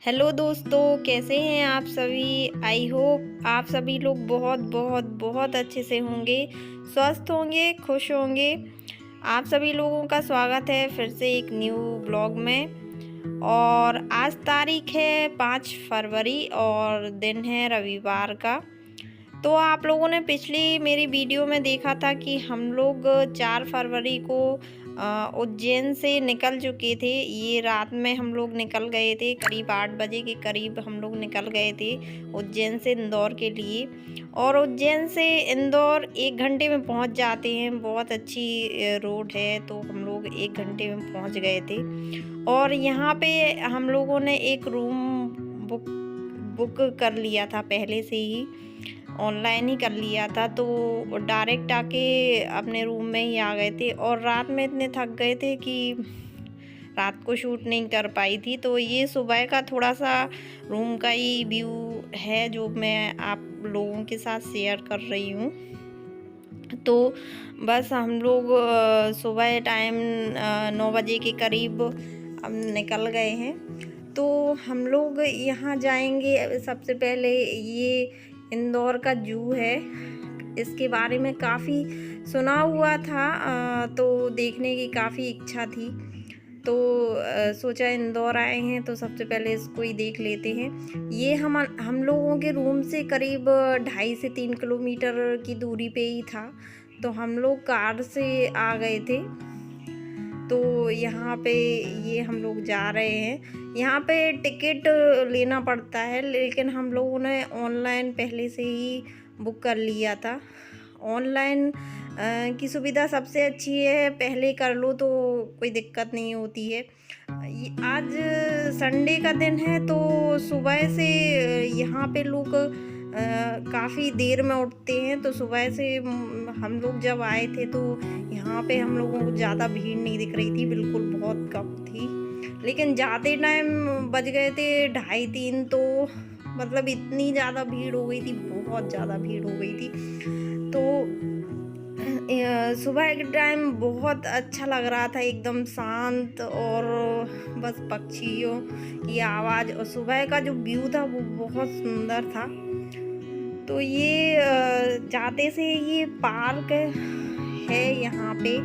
Hello दोस्तों, कैसे हैं आप सभी। आई होप आप सभी लोग बहुत बहुत बहुत अच्छे से होंगे, स्वस्थ होंगे, खुश होंगे। आप सभी लोगों का स्वागत है फिर से एक न्यू ब्लॉग में। और आज तारीख है 5 फरवरी और दिन है रविवार का। तो आप लोगों ने पिछली मेरी वीडियो में देखा था कि हम लोग 4 फरवरी को उज्जैन से निकल चुके थे। ये रात में हम लोग निकल गए थे, करीब 8 बजे के करीब हम लोग निकल गए थे उज्जैन से इंदौर के लिए। और उज्जैन से इंदौर 1 घंटे में पहुंच जाते हैं। बहुत अच्छी रोड है, तो हम लोग 1 घंटे में पहुंच गए थे। और यहाँ पे हम लोगों ने एक रूम बुक बुक कर लिया था, पहले से ही ऑनलाइन ही कर लिया था। तो डायरेक्ट आके अपने रूम में ही आ गए थे। और रात में इतने थक गए थे कि रात को शूट नहीं कर पाई थी। तो ये सुबह का थोड़ा सा रूम का ही व्यू है जो मैं आप लोगों के साथ शेयर कर रही हूँ। तो बस हम लोग सुबह टाइम 9 बजे के करीब अब निकल गए हैं। तो हम लोग यहाँ जाएंगे। सबसे पहले ये इंदौर का जू है, इसके बारे में काफ़ी सुना हुआ था, तो देखने की काफ़ी इच्छा थी। तो सोचा इंदौर आए हैं तो सबसे पहले इसको ही देख लेते हैं। ये हम लोगों के रूम से करीब 2.5 से 3 किलोमीटर की दूरी पे ही था। तो हम लोग कार से आ गए थे। तो यहाँ पे ये हम लोग जा रहे हैं। यहाँ पे टिकट लेना पड़ता है, लेकिन हम लोगों ने ऑनलाइन पहले से ही बुक कर लिया था। ऑनलाइन की सुविधा सबसे अच्छी है, पहले कर लो तो कोई दिक्कत नहीं होती है। आज संडे का दिन है, तो सुबह से यहाँ पे लोग काफ़ी देर में उठते हैं। तो सुबह से हम लोग जब आए थे तो यहाँ पे हम लोगों को ज़्यादा भीड़ नहीं दिख रही थी, बिल्कुल बहुत कम थी। लेकिन जाते टाइम बज गए थे 2:30-3, तो मतलब इतनी ज़्यादा भीड़ हो गई थी, बहुत ज़्यादा भीड़ हो गई थी। तो सुबह के टाइम बहुत अच्छा लग रहा था, एकदम शांत, और बस पक्षियों की आवाज़ और सुबह का जो व्यू था वो बहुत सुंदर था। तो ये जाते से ये पार्क है यहाँ पे।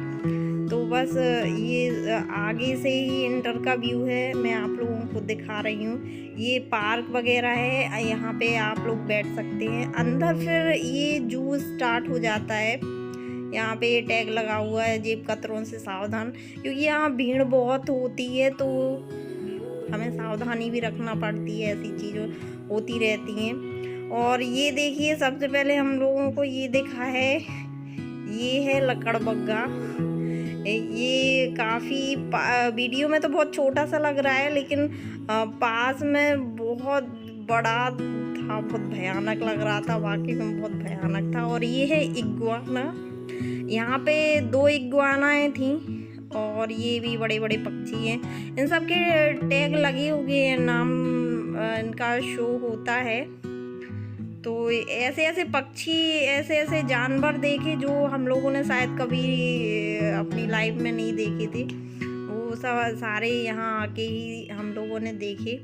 तो बस ये आगे से ही इंटर का व्यू है, मैं आप लोगों को दिखा रही हूँ। ये पार्क वगैरह है, यहाँ पे आप लोग बैठ सकते हैं। अंदर फिर ये जू स्टार्ट हो जाता है। यहाँ पे ये टैग लगा हुआ है, जेब कतरों से सावधान, क्योंकि यहाँ भीड़ बहुत होती है, तो हमें सावधानी भी रखना पड़ती है, ऐसी चीज़ें होती रहती हैं। और ये देखिए, सबसे पहले हम लोगों को ये दिखा है, ये है लकड़बग्गा। ये काफ़ी वीडियो में तो बहुत छोटा सा लग रहा है, लेकिन पास में बहुत बड़ा था, बहुत भयानक लग रहा था, वाकई में बहुत भयानक था। और ये है इग्वाना। यहाँ पे 2 इग्वानाएँ थीं, और ये भी बड़े बड़े पक्षी हैं। इन सब के टैग लगे हुए हैं, नाम इनका शो होता है। तो ऐसे ऐसे पक्षी, ऐसे ऐसे जानवर देखे जो हम लोगों ने शायद कभी अपनी लाइफ में नहीं देखे थे, वो सब सारे यहाँ आके ही हम लोगों ने देखे।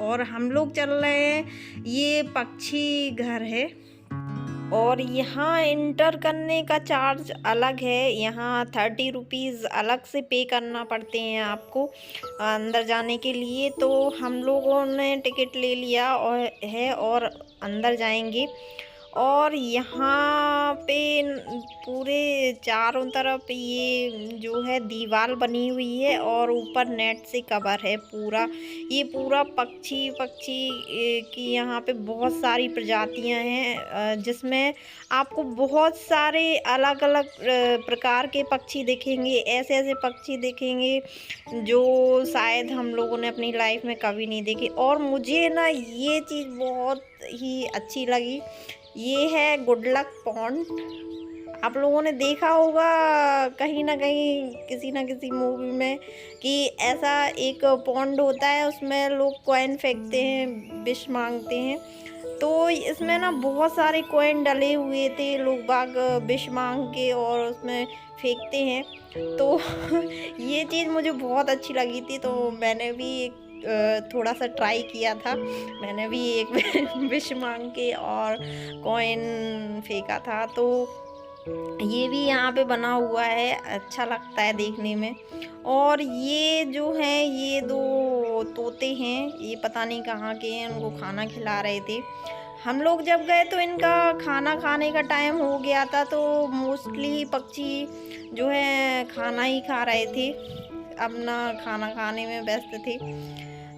और हम लोग चल रहे हैं, ये पक्षी घर है। और यहाँ इंटर करने का चार्ज अलग है, यहाँ 30 रुपीज़ अलग से पे करना पड़ते हैं आपको अंदर जाने के लिए। तो हम लोगों ने टिकट ले लिया और अंदर जाएंगे। और यहाँ पे पूरे चारों तरफ ये जो है दीवार बनी हुई है, और ऊपर नेट से कवर है पूरा। ये पूरा पक्षी की यहाँ पे बहुत सारी प्रजातियाँ हैं, जिसमें आपको बहुत सारे अलग अलग प्रकार के पक्षी दिखेंगे। ऐसे ऐसे पक्षी दिखेंगे जो शायद हम लोगों ने अपनी लाइफ में कभी नहीं देखे। और मुझे ना ये चीज़ बहुत ही अच्छी लगी, ये है गुडलक पॉन्ड। आप लोगों ने देखा होगा कहीं ना कहीं, किसी ना किसी मूवी में, कि ऐसा एक पॉन्ड होता है, उसमें लोग कॉइन फेंकते हैं, विश मांगते हैं। तो इसमें ना बहुत सारे कॉइन डले हुए थे, लोग बाग विश मांग के और उसमें फेंकते हैं। तो ये चीज़ मुझे बहुत अच्छी लगी थी, तो मैंने भी एक थोड़ा सा ट्राई किया था। मैंने भी एक विश मांग के और कॉइन फेंका था। तो ये भी यहाँ पे बना हुआ है, अच्छा लगता है देखने में। और ये जो है ये दो तोते हैं, ये पता नहीं कहाँ के हैं, उनको खाना खिला रहे थे। हम लोग जब गए तो इनका खाना खाने का टाइम हो गया था, तो मोस्टली पक्षी जो है खाना ही खा रहे थे, अपना खाना खाने में व्यस्त थे।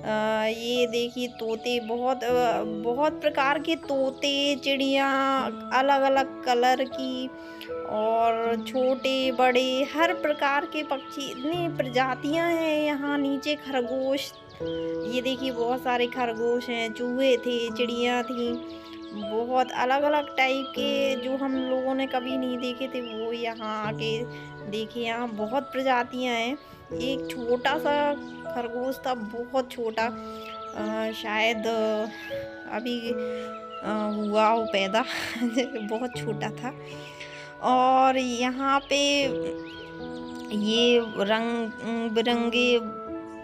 ये देखिए तोते, बहुत प्रकार के तोते, चिड़िया, अलग अलग कलर की, और छोटे बड़े हर प्रकार के पक्षी, इतनी प्रजातियां हैं यहाँ नीचे। खरगोश, ये देखिए बहुत सारे खरगोश हैं, चूहे थे, चिड़िया थी, बहुत अलग अलग टाइप के जो हम लोगों ने कभी नहीं देखे थे वो यहाँ आके देखे। यहाँ बहुत प्रजातियां हैं। एक छोटा सा खरगोश था, बहुत छोटा, शायद अभी हुआ हो पैदा बहुत छोटा था। और यहाँ पे ये रंग बिरंगे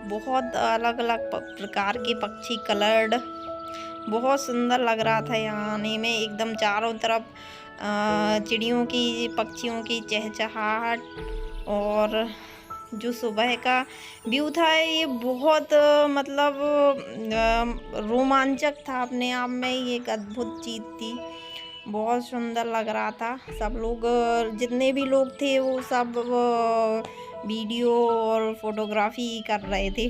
बहुत अलग अलग प्रकार के पक्षी, कलर्ड, बहुत सुंदर लग रहा था यहाँ आने में। एकदम चारों तरफ चिड़ियों की, पक्षियों की चहचहाहट, और जो सुबह का व्यू था ये बहुत मतलब रोमांचक था अपने आप में। ये एक अद्भुत चीज़ थी, बहुत सुंदर लग रहा था। सब लोग, जितने भी लोग थे वो सब वीडियो और फोटोग्राफी कर रहे थे।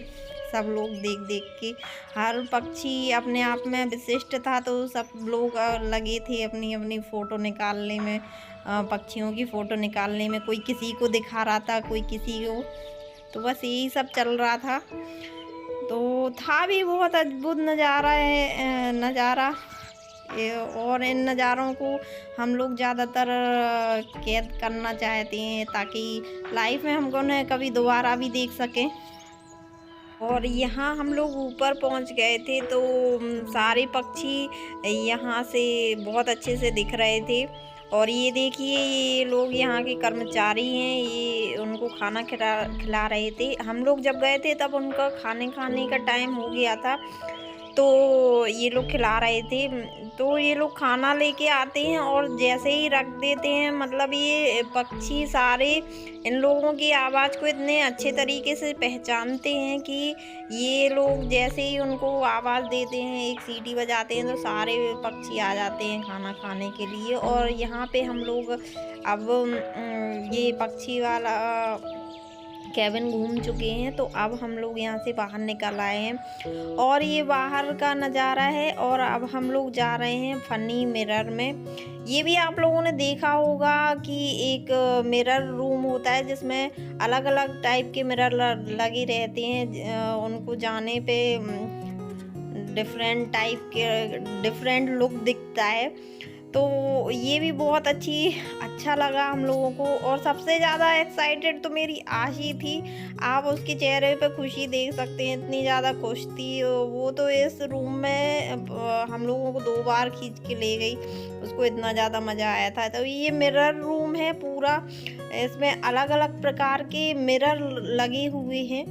सब लोग देख देख के, हर पक्षी अपने आप में विशिष्ट था, तो सब लोग लगे थे अपनी अपनी फ़ोटो निकालने में, पक्षियों की फ़ोटो निकालने में। कोई किसी को दिखा रहा था, कोई किसी को, तो बस यही सब चल रहा था। तो था भी बहुत अद्भुत नज़ारा है, नज़ारा। और इन नज़ारों को हम लोग ज़्यादातर कैद करना चाहते हैं, ताकि लाइफ में हमको न कभी दोबारा भी देख सकें। और यहाँ हम लोग ऊपर पहुँच गए थे, तो सारे पक्षी यहाँ से बहुत अच्छे से दिख रहे थे। और ये देखिए, ये लोग यहाँ के कर्मचारी हैं, ये उनको खाना खिला रहे थे। हम लोग जब गए थे तब उनका खाने का टाइम हो गया था, तो ये लोग खिला रहे थे। तो ये लोग खाना लेके आते हैं और जैसे ही रख देते हैं, मतलब ये पक्षी सारे इन लोगों की आवाज़ को इतने अच्छे तरीके से पहचानते हैं कि ये लोग जैसे ही उनको आवाज़ देते हैं, एक सीटी बजाते हैं, तो सारे पक्षी आ जाते हैं खाना खाने के लिए। और यहाँ पे हम लोग अब ये पक्षी वाला केबिन घूम चुके हैं, तो अब हम लोग यहाँ से बाहर निकल आए हैं। और ये बाहर का नज़ारा है। और अब हम लोग जा रहे हैं फनी मिरर में। ये भी आप लोगों ने देखा होगा कि एक मिरर रूम होता है, जिसमें अलग अलग टाइप के मिरर लगे रहते हैं। उनको जाने पे डिफरेंट टाइप के डिफरेंट लुक दिखता है। तो ये भी बहुत अच्छा लगा हम लोगों को। और सबसे ज़्यादा एक्साइटेड तो मेरी आशी थी। आप उसके चेहरे पे खुशी देख सकते हैं, इतनी ज़्यादा खुश थी वो। तो इस रूम में हम लोगों को 2 बार खींच के ले गई, उसको इतना ज़्यादा मज़ा आया था। तो ये मिरर रूम है पूरा, इसमें अलग अलग प्रकार के मिरर लगे हुए हैं।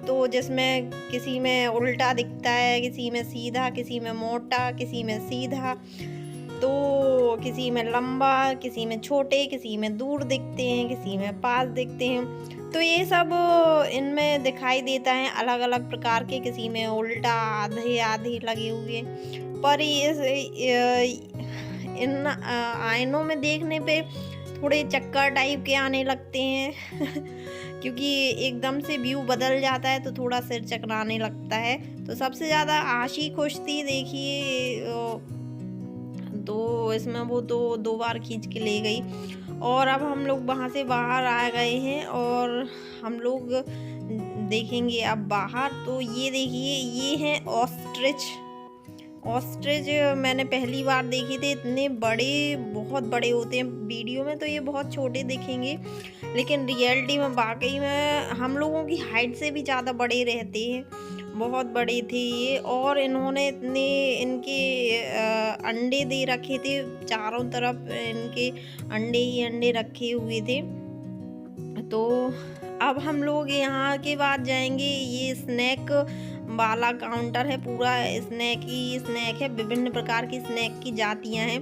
तो जिसमें किसी में उल्टा दिखता है, किसी में सीधा, किसी में मोटा, किसी में सीधा, तो किसी में लंबा, किसी में छोटे, किसी में दूर दिखते हैं, किसी में पास दिखते हैं। तो ये सब इनमें दिखाई देता है अलग अलग प्रकार के, किसी में उल्टा, आधे आधे लगे हुए। पर इन आयनों में देखने पे थोड़े चक्कर टाइप के आने लगते हैं क्योंकि एकदम से व्यू बदल जाता है, तो थोड़ा सिर चकराने लगता है। तो सबसे ज़्यादा आशी खुश थी, देखिए। तो इसमें वो तो 2 बार खींच के ले गई। और अब हम लोग वहाँ से बाहर आ गए हैं और हम लोग देखेंगे अब बाहर। तो ये देखिए, ये है ऑस्ट्रिच। ऑस्ट्रिच मैंने पहली बार देखे थे, इतने बड़े, बहुत बड़े होते हैं। वीडियो में तो ये बहुत छोटे दिखेंगे, लेकिन रियलिटी में वाकई में हम लोगों की हाइट से भी ज़्यादा बड़े रहते हैं, बहुत बड़े थे ये। और इन्होंने इतने इनके अंडे दे रखे थे, चारों तरफ इनके अंडे ही अंडे रखे हुए थे। तो अब हम लोग यहाँ के बाद जाएंगे, ये स्नैक वाला काउंटर है। पूरा स्नैक है, विभिन्न प्रकार की स्नैक की जातियां हैं।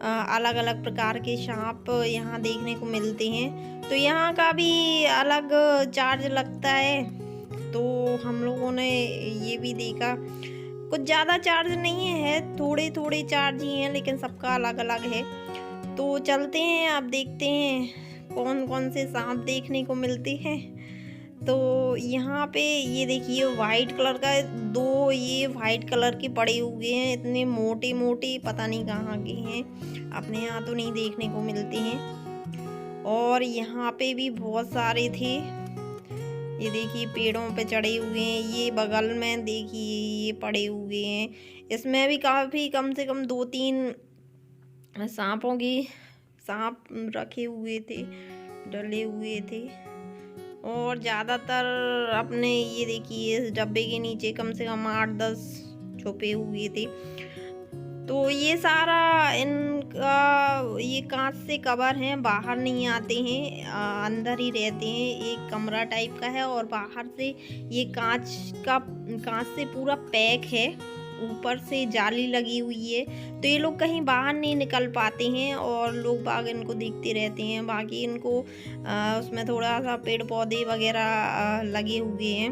अलग अलग प्रकार के सांप यहाँ देखने को मिलते हैं। तो यहाँ का भी अलग चार्ज लगता है। तो हम लोगों ने ये भी देखा, कुछ ज़्यादा चार्ज नहीं है, थोड़े थोड़े चार्ज ही हैं, लेकिन सबका अलग अलग है। तो चलते हैं, अब देखते हैं कौन कौन से सांप देखने को मिलते हैं। तो यहाँ पे ये देखिए वाइट कलर का दो, ये वाइट कलर के पड़े हुए हैं, इतने मोटे मोटे, पता नहीं कहाँ के हैं, अपने यहाँ तो नहीं देखने को मिलते हैं। और यहाँ पे भी बहुत सारे थे, ये देखिए पेड़ों पे चढ़े हुए हैं। ये बगल में देखिए ये पड़े हुए हैं, इसमें भी काफ़ी कम से कम 2-3 सांप रखे हुए थे, डले हुए थे। और ज़्यादातर अपने ये देखिए इस डब्बे के नीचे कम से कम 8-10 छुपे हुए थे। तो ये सारा इनका ये कांच से कवर है, बाहर नहीं आते हैं, अंदर ही रहते हैं। एक कमरा टाइप का है और बाहर से ये कांच से पूरा पैक है, ऊपर से जाली लगी हुई है। तो ये लोग कहीं बाहर नहीं निकल पाते हैं और लोग बाग इनको देखते रहते हैं। बाकी इनको उसमें थोड़ा सा पेड़ पौधे वगैरह लगे हुए हैं।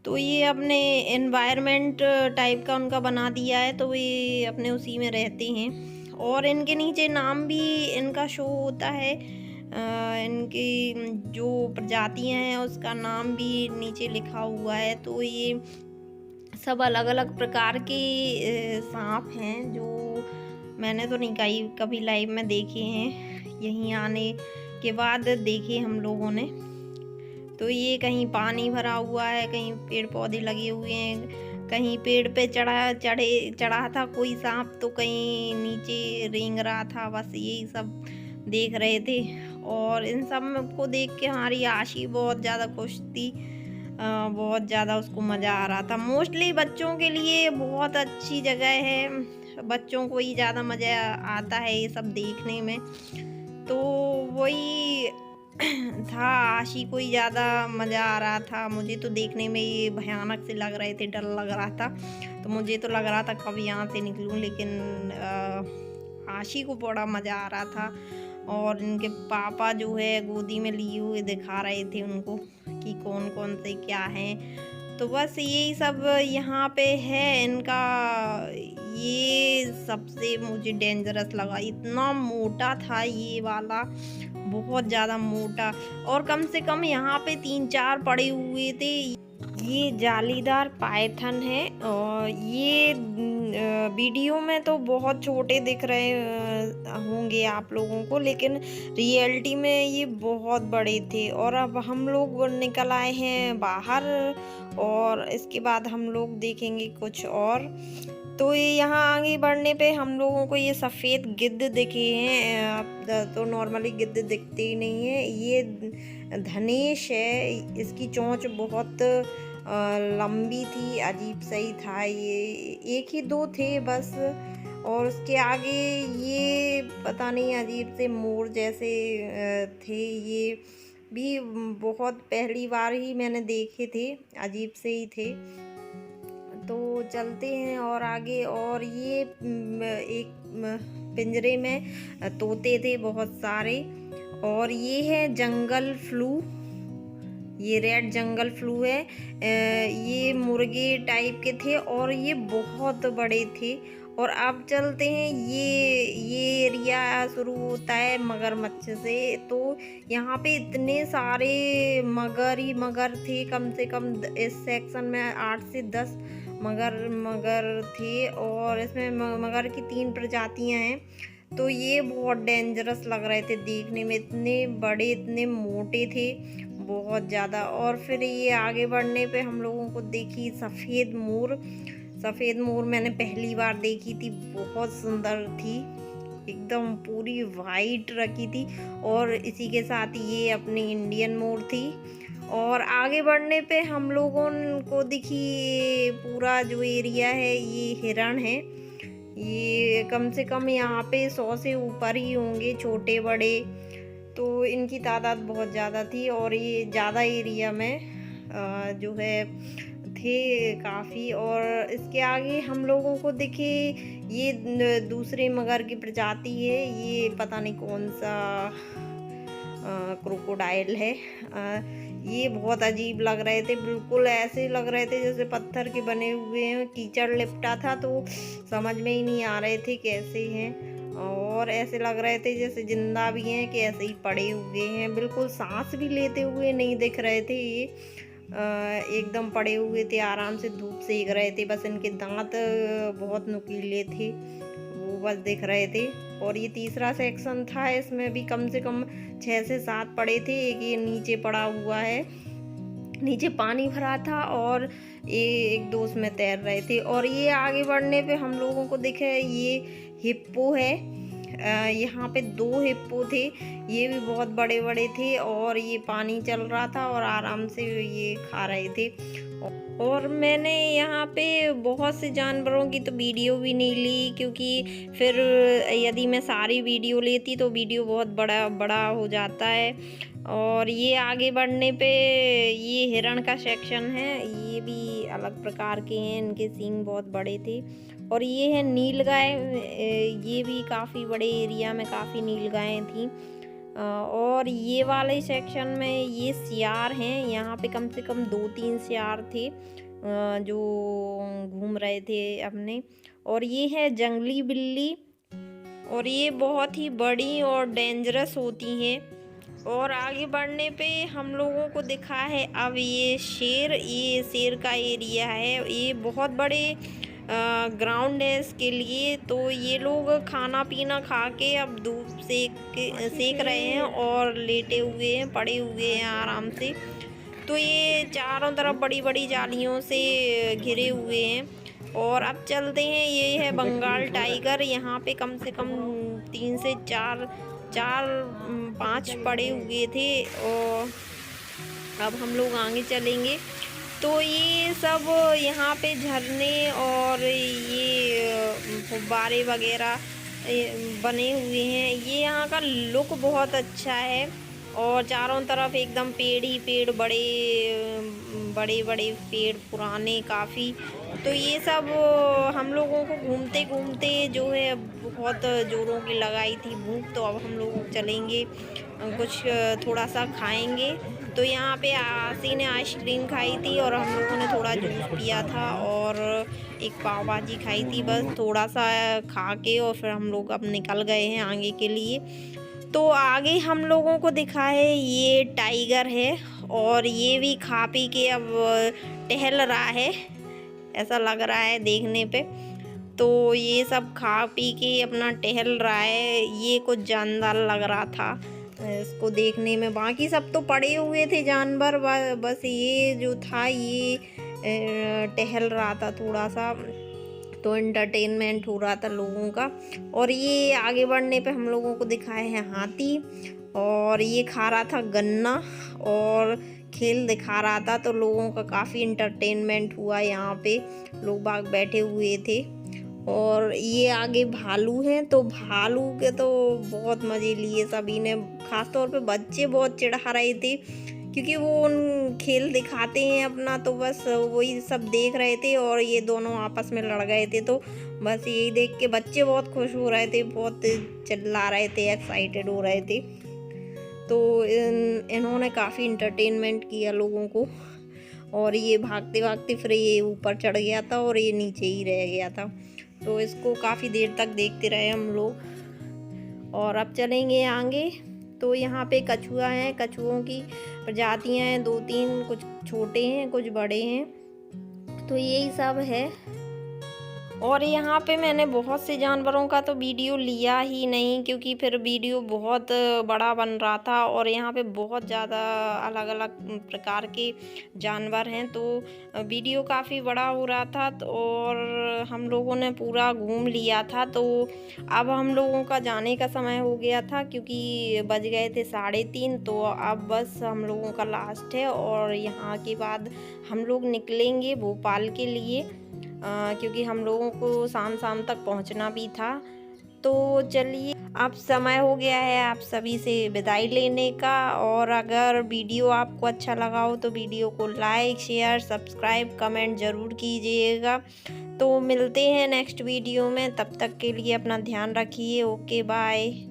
तो ये अपने एनवायरनमेंट टाइप का उनका बना दिया है, तो ये अपने उसी में रहते हैं। और इनके नीचे नाम भी इनका शो होता है, इनकी जो प्रजातियां हैं उसका नाम भी नीचे लिखा हुआ है। तो ये सब अलग अलग प्रकार के सांप हैं, जो मैंने तो नहीं कभी लाइव में देखे हैं, यहीं आने के बाद देखे हम लोगों ने। तो ये कहीं पानी भरा हुआ है, कहीं पेड़ पौधे लगे हुए हैं, कहीं पेड़ पे चढ़ा था कोई सांप, तो कहीं नीचे रेंग रहा था। बस यही सब देख रहे थे और इन सब को देख के हमारी आशी बहुत ज़्यादा खुश थी, बहुत ज़्यादा उसको मज़ा आ रहा था। मोस्टली बच्चों के लिए बहुत अच्छी जगह है, बच्चों को ही ज़्यादा मज़ा आता है ये सब देखने में। तो वही था, आशी को ही ज़्यादा मज़ा आ रहा था। मुझे तो देखने में ये भयानक से लग रहे थे, डर लग रहा था। तो मुझे तो लग रहा था कब यहाँ से निकलूँ, लेकिन आशी को बड़ा मज़ा आ रहा था। और इनके पापा जो है गोदी में लिए हुए दिखा रहे थे उनको कि कौन कौन से क्या हैं। तो बस यही सब यहाँ पे है इनका। ये सबसे मुझे डेंजरस लगा, इतना मोटा था ये वाला, बहुत ज़्यादा मोटा। और कम से कम यहाँ पे 3-4 पड़े हुए थे। ये जालीदार पाइथन है और ये वीडियो में तो बहुत छोटे दिख रहे होंगे आप लोगों को, लेकिन रियलिटी में ये बहुत बड़े थे। और अब हम लोग निकल आए हैं बाहर और इसके बाद हम लोग देखेंगे कुछ और। तो ये यहाँ आगे बढ़ने पे हम लोगों को ये सफ़ेद गिद्ध दिखे हैं। तो नॉर्मली गिद्ध दिखते ही नहीं है। ये धनेश है, इसकी चोंच बहुत लंबी थी, अजीब सही था। ये 1 ही 2 थे बस। और उसके आगे ये पता नहीं अजीब से मोर जैसे थे, ये भी बहुत पहली बार ही मैंने देखे थे, अजीब से ही थे। तो चलते हैं और आगे। और ये एक पिंजरे में तोते थे बहुत सारे। और ये है जंगल फ्लू, ये रेड जंगल फ्लू है। ये मुर्गे टाइप के थे और ये बहुत बड़े थे। और अब चलते हैं, ये एरिया शुरू होता है मगरमच्छ से। तो यहाँ पे इतने सारे मगर ही मगर थे, कम से कम इस सेक्शन में 8 से 10 मगर थे। और इसमें मगर की 3 प्रजातियां हैं। तो ये बहुत डेंजरस लग रहे थे देखने में, इतने बड़े इतने मोटे थे, बहुत ज़्यादा। और फिर ये आगे बढ़ने पे हम लोगों को देखी सफ़ेद मोर मैंने पहली बार देखी थी, बहुत सुंदर थी, एकदम पूरी वाइट रखी थी। और इसी के साथ ये अपनी इंडियन मोर थी। और आगे बढ़ने पे हम लोगों को दिखी पूरा जो एरिया है ये हिरण है। ये कम से कम यहाँ पे 100 से ऊपर ही होंगे, छोटे बड़े। तो इनकी तादाद बहुत ज़्यादा थी और ये ज़्यादा एरिया में जो है थे काफ़ी। और इसके आगे हम लोगों को दिखे ये दूसरे मगर की प्रजाति है, ये पता नहीं कौन सा क्रोकोडाइल है। ये बहुत अजीब लग रहे थे, बिल्कुल ऐसे लग रहे थे जैसे पत्थर के बने हुए हैं। कीचड़ लिपटा था तो समझ में ही नहीं आ रहे थे कैसे हैं, और ऐसे लग रहे थे जैसे जिंदा भी हैं कि ऐसे ही पड़े हुए हैं। बिल्कुल सांस भी लेते हुए नहीं दिख रहे थे ये, एकदम पड़े हुए थे, आराम से धूप सेक रहे थे। बस इनके दांत बहुत नुकीले थे, वो बस दिख रहे थे। और ये तीसरा सेक्शन था, इसमें भी कम से कम 6 से 7 पड़े थे। एक ये नीचे पड़ा हुआ है, नीचे पानी भरा था, और ये एक दो उसमें तैर रहे थे। और ये आगे बढ़ने पे हम लोगों को दिखे ये हिप्पो है। यहाँ पे 2 हिप्पो थे, ये भी बहुत बड़े बड़े थे, और ये पानी चल रहा था और आराम से ये खा रहे थे। और मैंने यहाँ पे बहुत से जानवरों की तो वीडियो भी नहीं ली, क्योंकि फिर यदि मैं सारी वीडियो लेती तो वीडियो बहुत बड़ा हो जाता है। और ये आगे बढ़ने पे ये हिरण का सेक्शन है, ये भी अलग प्रकार के हैं, इनके सींग बहुत बड़े थे। और ये है नीलगाय, ये भी काफ़ी बड़े एरिया में काफ़ी नीलगायें थी। और ये वाले सेक्शन में ये सियार हैं, यहाँ पे कम से कम 2-3 सियार थे जो घूम रहे थे अपने। और ये है जंगली बिल्ली, और ये बहुत ही बड़ी और डेंजरस होती हैं। और आगे बढ़ने पे हम लोगों को दिखा है अब ये शेर, ये शेर का एरिया है। ये बहुत बड़े ग्राउंड है इसके लिए, तो ये लोग खाना पीना खा के अब धूप सेक रहे हैं और लेटे हुए हैं, पड़े हुए हैं आराम से। तो ये चारों तरफ बड़ी बड़ी जालियों से घिरे हुए हैं। और अब चलते हैं, ये है बंगाल टाइगर। यहाँ पे कम से कम 3 से 4-5 पड़े हुए थे। और अब हम लोग आगे चलेंगे तो ये सब यहाँ पे झरने और ये फुब्बारे वगैरह बने हुए हैं। ये यहाँ का लुक बहुत अच्छा है, और चारों तरफ एकदम पेड़ ही पेड़, बड़े बड़े पेड़, पुराने काफ़ी। तो ये सब हम लोगों को घूमते घूमते जो है बहुत ज़ोरों की लगाई थी भूख, तो अब हम लोग चलेंगे कुछ थोड़ा सा खाएंगे। तो यहाँ पे आसी ने आइसक्रीम खाई थी, और हम लोगों ने थोड़ा जूस पिया था, और एक पाव भाजी खाई थी। बस थोड़ा सा खा के और फिर हम लोग अब निकल गए हैं आगे के लिए। तो आगे हम लोगों को दिखा है ये टाइगर है, और ये भी खा पी के अब टहल रहा है, ऐसा लग रहा है देखने पे। तो ये सब खा पी के अपना टहल रहा है। ये कुछ जानदार लग रहा था इसको देखने में, बाकी सब तो पड़े हुए थे जानवर, बस ये जो था ये टहल रहा था थोड़ा सा, तो एंटरटेनमेंट हो रहा था लोगों का। और ये आगे बढ़ने पे हम लोगों को दिखाए हैं हाथी, और ये खा रहा था गन्ना और खेल दिखा रहा था। तो लोगों का काफ़ी एंटरटेनमेंट हुआ, यहाँ पे लोग बाग बैठे हुए थे। और ये आगे भालू हैं, तो भालू के तो बहुत मज़े लिए सभी ने, ख़ास तौर पे बच्चे बहुत चिढ़ा रहे थे, क्योंकि वो उन खेल दिखाते हैं अपना, तो बस वही सब देख रहे थे। और ये दोनों आपस में लड़ गए थे, तो बस यही देख के बच्चे बहुत खुश हो रहे थे, बहुत चिल्ला रहे थे, एक्साइटेड हो रहे थे। तो इन्होंने काफ़ी इंटरटेनमेंट किया लोगों को। और ये भागते भागते फिर ये ऊपर चढ़ गया था और ये नीचे ही रह गया था, तो इसको काफ़ी देर तक देखते रहे हम लोग। और अब चलेंगे आगे। तो यहाँ पे कछुआ हैं, कछुओं की प्रजातियाँ हैं 2-3, कुछ छोटे हैं कुछ बड़े हैं, तो यही सब है। और यहाँ पे मैंने बहुत से जानवरों का तो वीडियो लिया ही नहीं, क्योंकि फिर वीडियो बहुत बड़ा बन रहा था, और यहाँ पे बहुत ज़्यादा अलग अलग प्रकार के जानवर हैं, तो वीडियो काफ़ी बड़ा हो रहा था। तो और हम लोगों ने पूरा घूम लिया था, तो अब हम लोगों का जाने का समय हो गया था, क्योंकि बज गए थे 3:30। तो अब बस हम लोगों का लास्ट है, और यहाँ के बाद हम लोग निकलेंगे भोपाल के लिए, क्योंकि हम लोगों को शाम तक पहुंचना भी था। तो चलिए अब समय हो गया है आप सभी से विदाई लेने का। और अगर वीडियो आपको अच्छा लगा हो तो वीडियो को लाइक, शेयर, सब्सक्राइब, कमेंट ज़रूर कीजिएगा। तो मिलते हैं नेक्स्ट वीडियो में, तब तक के लिए अपना ध्यान रखिए। Okay bye.